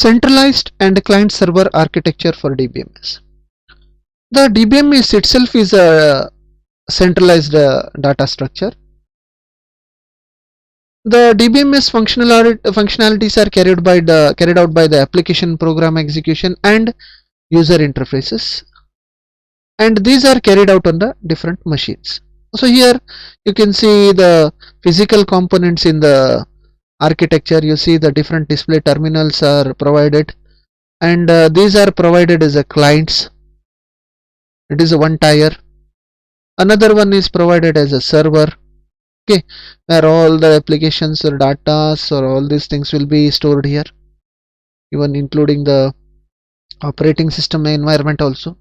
Centralized and client server architecture for DBMS. The DBMS itself is a centralized data structure. The DBMS functionalities are carried out by the application program execution and user interfaces, and these are carried out on the different machines. So here you can see the physical components in the architecture. You see the different display terminals are provided, and these are provided as a clients. It is a one tier. Another one is provided as a server, okay, where all the applications or data or all these things will be stored here, even including the operating system environment also.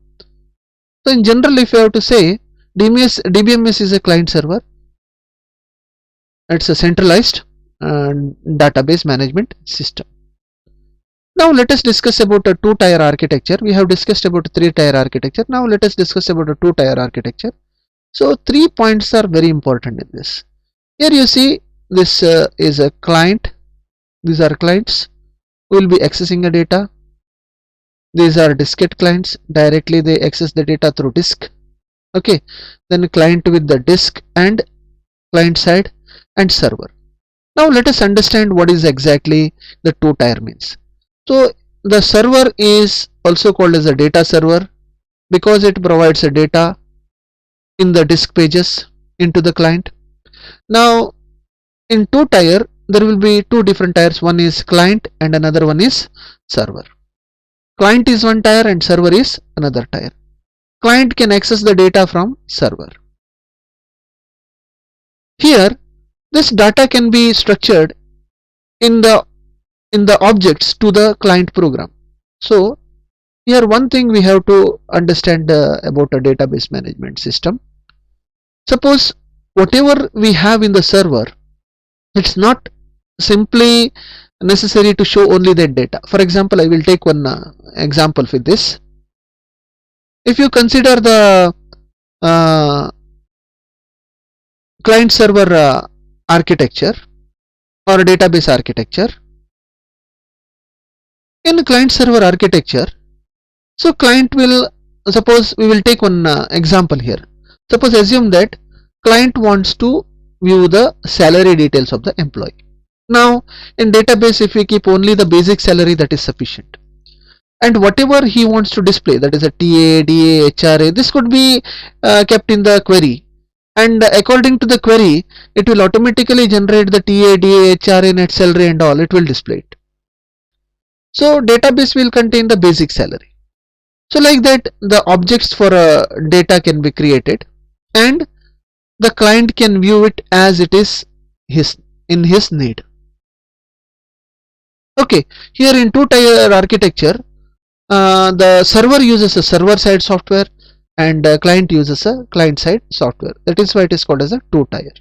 So in general, if you have to say, DBMS is a client server. It's a centralized database management system. Now let us discuss about a two-tier architecture. We have discussed about a three-tier architecture. Now let us discuss about a two-tier architecture. So 3 points are very important in this. Here you see this is a client. These are clients who will be accessing the data. These are diskette clients. Directly they access the data through disk. Okay. Then client with the disk and client side and server. Now let us understand what is exactly the two-tier means. So the server is also called as a data server because it provides a data in the disk pages into the client. Now in two-tier there will be two different tiers. One is client and another one is server. Client is one tier and server is another tier. Client can access the data from server. Here this data can be structured in the objects to the client program. So here one thing we have to understand about a database management system. Suppose whatever we have in the server, it's not simply necessary to show only that data. For example, I will take one example with this. If you consider the client server architecture or database architecture, in client server architecture, so client will, suppose we will take one example here. Suppose assume that client wants to view the salary details of the employee. Now in database, if we keep only the basic salary, that is sufficient, and whatever he wants to display, that is a TA, DA, HRA, this could be kept in the query, and according to the query it will automatically generate the TA, DA, HRA, net salary and all. It will display it. So database will contain the basic salary. So like that the objects for data can be created and the client can view it as it is in his need. Okay, here in two-tier architecture, the server uses a server-side software and client uses a client-side software. That is why it is called as a two-tier.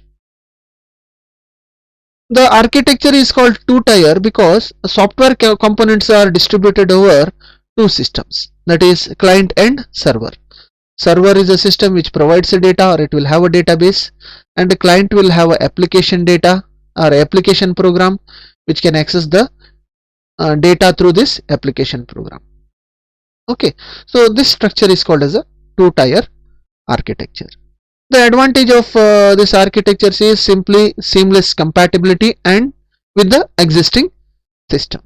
The architecture is called two-tier because software components are distributed over two systems, that is client and server. Server is a system which provides the data, or it will have a database, and the client will have a application data or application program which can access the data through this application program. Okay, so this structure is called as a two-tier architecture. The advantage of this architecture is simply seamless compatibility and with the existing system.